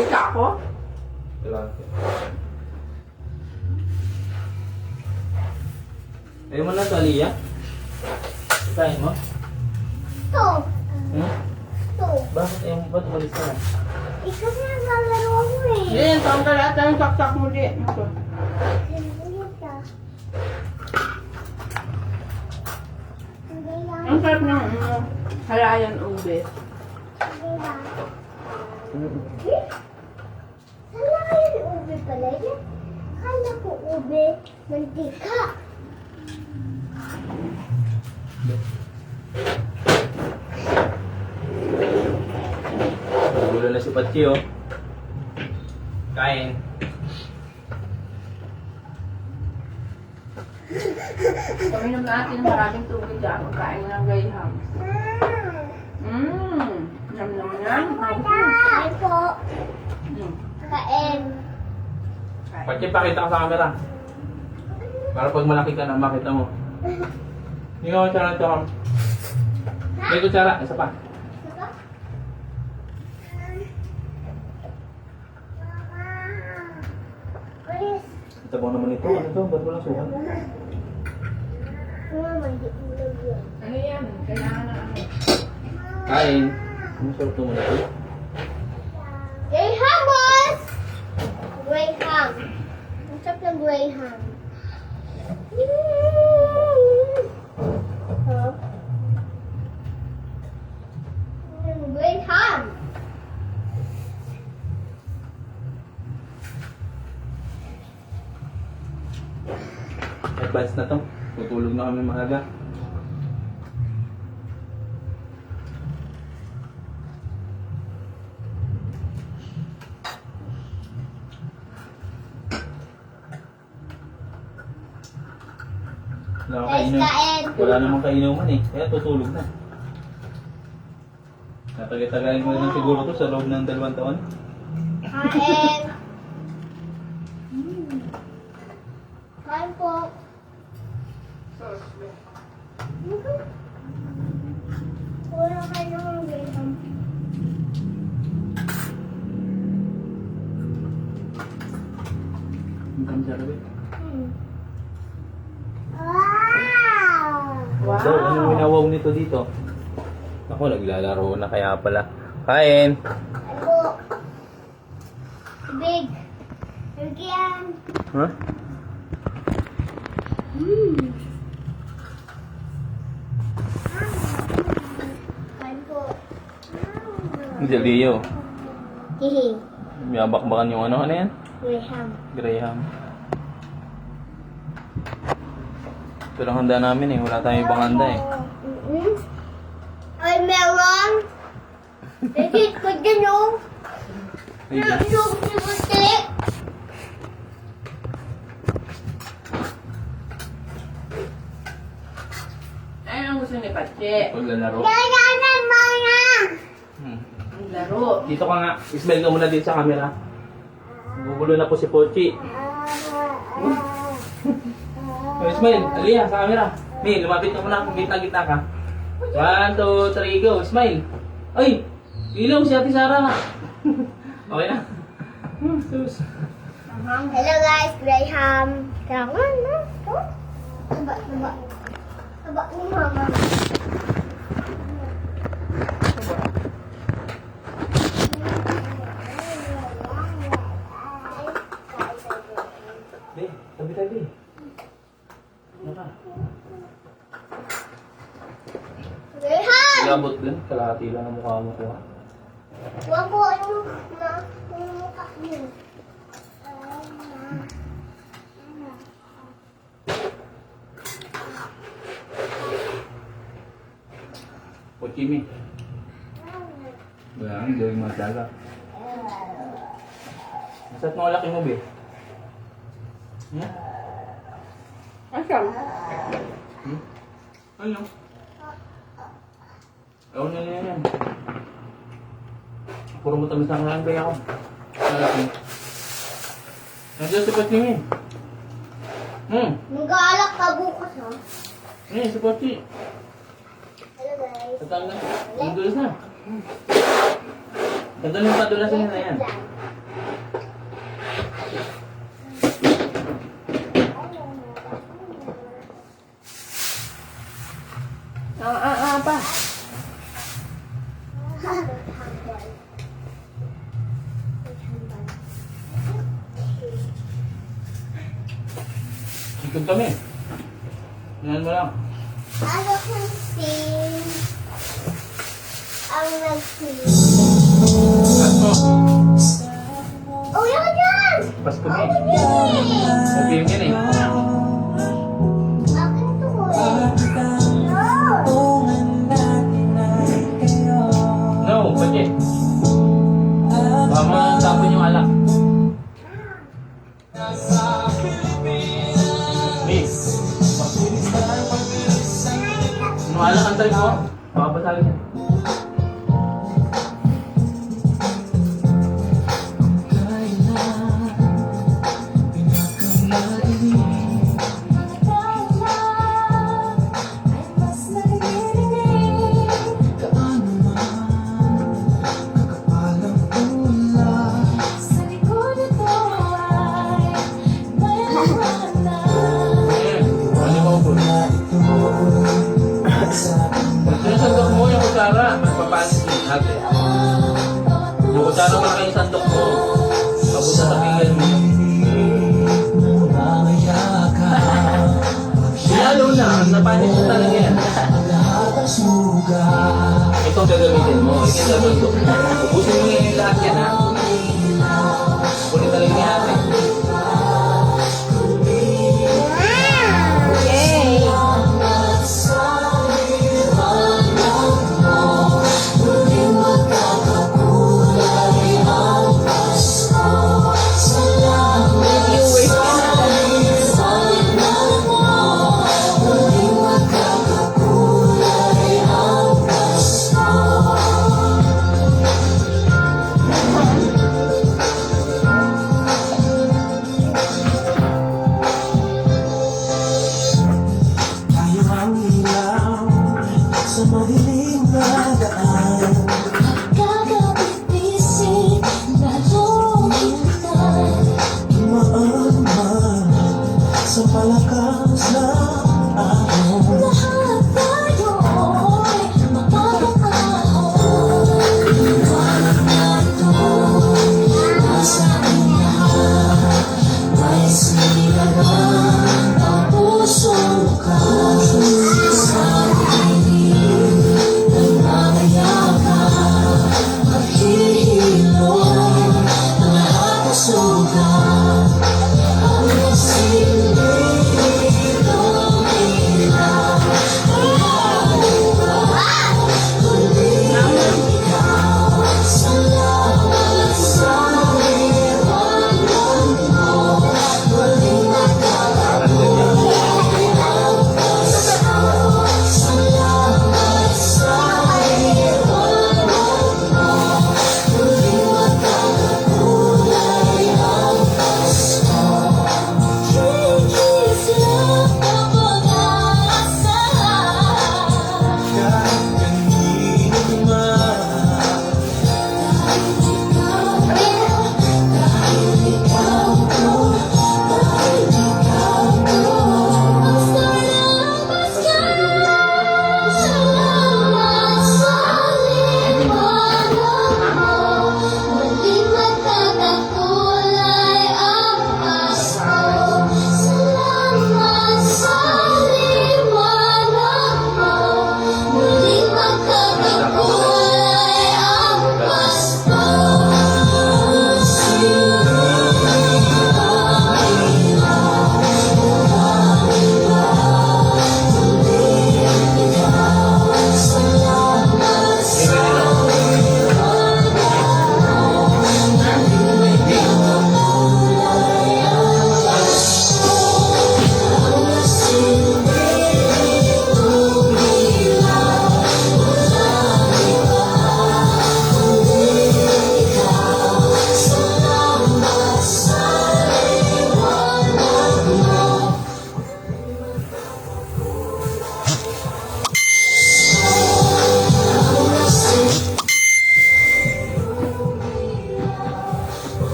Isa ako? Tilapia. Ayaw mo na ito, Aliyah? Kain mo? Ito. Hmm? Ito. Bakit ayaw mo ba tumalis ka na? Ikaw na naglalaro ako eh. Hindi, saan ka lahat ng saksak mo di? Ito. Hindi lang. Ang sarap ng halayan ube. Hindi lang. Eh? Sana kayo ube pala yan? Kala ko ube, mantika. Nagulo na si Pachi, oh. Kain. Paminom natin ng maraming tubig dyan. Kain ng graham. Yum yum yum. Kain po. Mm. Kain. Kain. Pachi, pakita ka sa camera. Para pag malaki ka na, makita mo. Hindi ka kutsara ito, Ham. May kutsara, isa pa. Please. Ito po naman ito. Ano ito? Ba't walang suhan? Mama, hindi mo lang yun. Ano yan? Kailangan na ano. Kain. Ano sarap naman ito? Graham, boss! Graham. Ang sarap ng Graham. Huh? Graham. Advance na to. Tutulog na kami maaga. Wala akong Guys, kainom. kain. Wala namang kainuman eh. Kaya tutulog na. Natagay-tagayin mo lang siguro to sa loob ng 2 taon. Kain. Kain po. Wala kayo ng Graham. Ang kami sarap eh. Wow! So, anong winawaw nito dito? Ako, naglalaro na kaya pala. Kain! Ano? Big. Again. Ha? Kain po. Hindi, Leo. Hihi. May abakbakan yung ano yan? Graham. Graham. Ito lang handa namin eh. Wala tayong ibang handa eh. Ay, meron. Legit ko dyan, oh. Ay, Meron yung puti. Ayun ang gusto ni Pache. paglalaro. Gagana, mga. Ang laro. Dito ka nga. Ismail ka muna dito sa camera. Gugulo na po si Pochi. Oh, Ismail, Aliyah, sa camera. May, lumapit ka muna kung gitna-gitna ka. 1, 2, 3, go. Smile. Ay! Ilaw si Ate Sara nga. Okay na. Sus. Hello guys, Graham. Tangan na. Taba, taba. Taba ni mama. Di, tabi-tabi. Ano ka? Graham! Ilabot din. Kalahati lang ang mukha mo ko. Huwag ko ano na yung mukha niyo. Pochi mi. Wala nga, gawing matyaga. Masa't mga laki mo, be? Hmm? Asam. Hmm? Ano? Ayaw na nila yan. Puro mo tamis lang lang kaya ako. Malaki. Nandiyan si Pochi mi. Mag-aalak ka bukas, ha? Si Pochi. Hello guys. Tatang na. Ang dulas na. Ganda ng padulasan nila yan. Ikot kami. Yan mo lang. Ano kasi ang nag-sing? Pasko. Oh, yan ka dyan! Pasko mo. Yay! Sabihin yan eh. Akin to eh. No! No, bakit? Baka tapon yung alak. Miss. Ano alak ang tayo mo? Baka pasali yan. Sinasandok mo yung kutsara, magpapanis din natin. Yung kutsara mo na yung sandok mo, papunta sa pinggan mo. Lalo na, napanis mo talaga yan. Ito ang gagamitin mo, ito yung sandok mo. Ubusin mo yung lahat yan ha. Kunin talaga ni ate.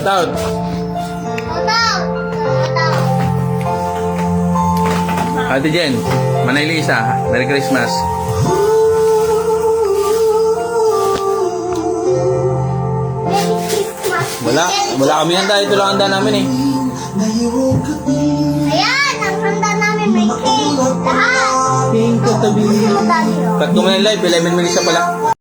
Shout out. Otaw! Otaw! Ate Jen, Manay Lisa, Merry Christmas. Merry Christmas! Wala kami handa. Ito lang handa namin eh. Ayan! Ang handa namin may cake! Lahat! Pink katabi. Gusto mo tayo? Cut ko muna yung live, 11 minutes na pala.